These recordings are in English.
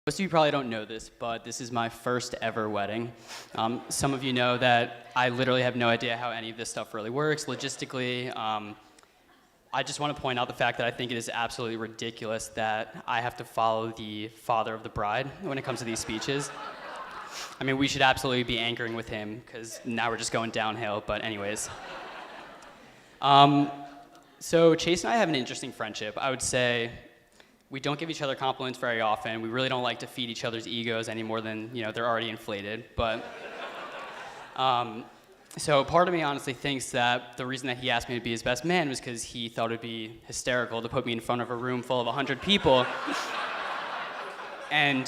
Most of you probably don't know this, but this is my first ever wedding. Some of you know that I literally have no idea how any of this stuff really works logistically. I just want to point out the fact that I think it is absolutely ridiculous that I have to follow the father of the bride when it comes to these speeches. I mean, we should absolutely be anchoring with him because now we're just going downhill, but anyways. So Chase and I have an interesting friendship. I would say we don't give each other compliments very often. We really don't like to feed each other's egos any more than, they're already inflated. But so part of me honestly thinks that the reason that he asked me to be his best man was because he thought it'd be hysterical to put me in front of a room full of 100 people and,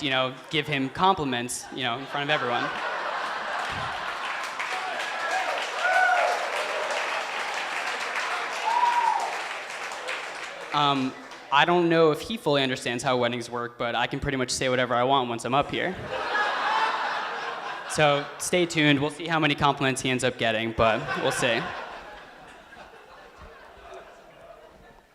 give him compliments, in front of everyone. I don't know if he fully understands how weddings work, but I can pretty much say whatever I want once I'm up here. So stay tuned. We'll see how many compliments he ends up getting, but we'll see.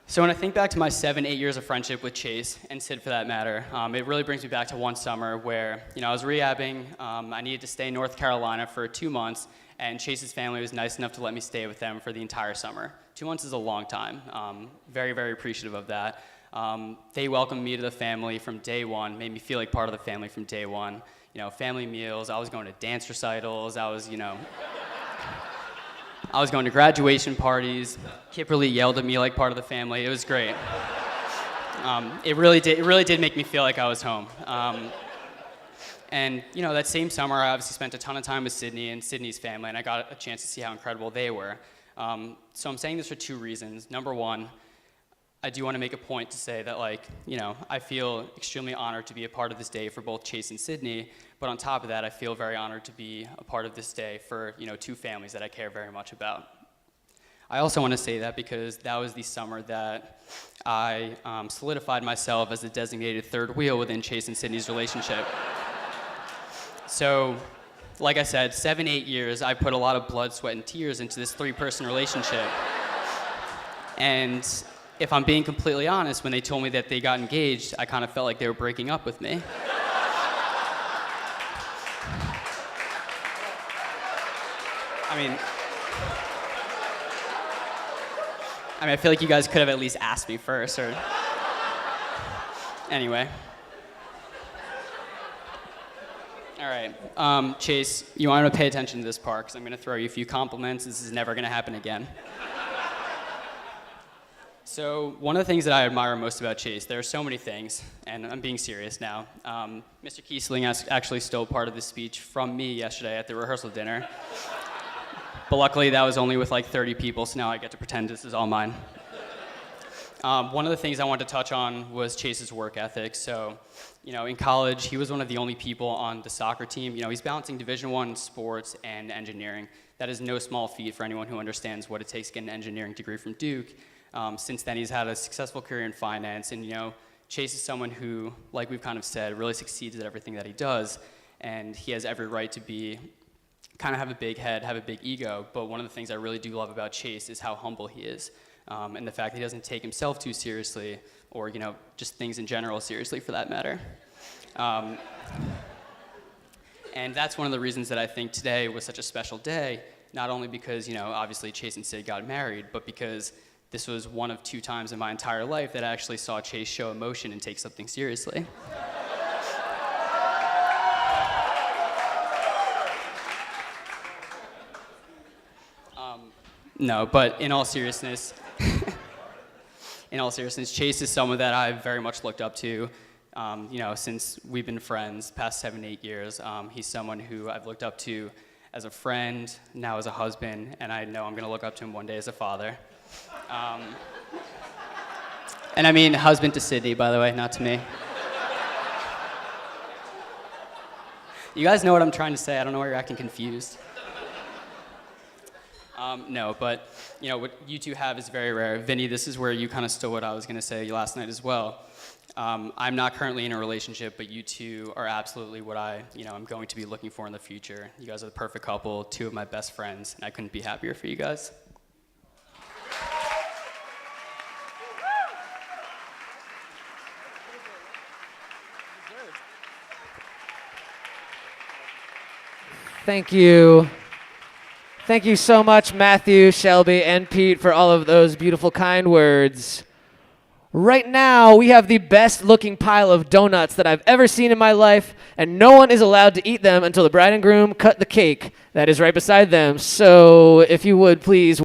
So when I think back to my 7-8 years of friendship with Chase, and Sid for that matter, it really brings me back to one summer where, I was rehabbing. I needed to stay in North Carolina for 2 months, and Chase's family was nice enough to let me stay with them for the entire summer. 2 months is a long time. Very, very appreciative of that. They welcomed me to the family from day one, made me feel like part of the family from day one. Family meals, I was going to dance recitals, I was going to graduation parties. Kipperly yelled at me like part of the family. It was great. It really did make me feel like I was home. And that same summer, I obviously spent a ton of time with Sidney and Sidney's family, and I got a chance to see how incredible they were. So I'm saying this for 2 reasons. Number one, I do want to make a point to say that, I feel extremely honored to be a part of this day for both Chase and Sidney, but on top of that, I feel very honored to be a part of this day for, 2 families that I care very much about. I also want to say that because that was the summer that I solidified myself as the designated third wheel within Chase and Sidney's relationship. So, like I said, 7-8 years, I put a lot of blood, sweat, and tears into this 3-person relationship. And if I'm being completely honest, when they told me that they got engaged, I kind of felt like they were breaking up with me. I feel like you guys could have at least asked me first, or... Anyway. All right, Chase, you want to pay attention to this part, because I'm going to throw you a few compliments. This is never going to happen again. So one of the things that I admire most about Chase, there are so many things, and I'm being serious now. Mr. Kiesling actually stole part of this speech from me yesterday at the rehearsal dinner. But luckily, that was only with like 30 people, so now I get to pretend this is all mine. One of the things I wanted to touch on was Chase's work ethic. So, in college, he was one of the only people on the soccer team. He's balancing Division I sports and engineering. That is no small feat for anyone who understands what it takes to get an engineering degree from Duke. Since then, he's had a successful career in finance, and Chase is someone who, like we've kind of said, really succeeds at everything that he does, and he has every right to kind of have a big head, have a big ego, but one of the things I really do love about Chase is how humble he is, and the fact that he doesn't take himself too seriously, or just things in general seriously for that matter. And that's one of the reasons that I think today was such a special day, not only because, obviously Chase and Sid got married, but because this was one of 2 times in my entire life that I actually saw Chase show emotion and take something seriously. No, but in all seriousness, Chase is someone that I've very much looked up to, since we've been friends, past 7-8 years. He's someone who I've looked up to as a friend, now as a husband, and I know I'm going to look up to him one day as a father. And I mean husband to Sidney, by the way, not to me. You guys know what I'm trying to say. I don't know why you're acting confused. No, but what you two have is very rare. Vinny, this is where you kind of stole what I was going to say last night as well. I'm not currently in a relationship, but you two are absolutely what I'm going to be looking for in the future. You guys are the perfect couple, 2 of my best friends, and I couldn't be happier for you guys. Thank you. Thank you so much, Matthew, Shelby, and Pete, for all of those beautiful, kind words. Right now, we have the best looking pile of donuts that I've ever seen in my life, and no one is allowed to eat them until the bride and groom cut the cake that is right beside them. So if you would please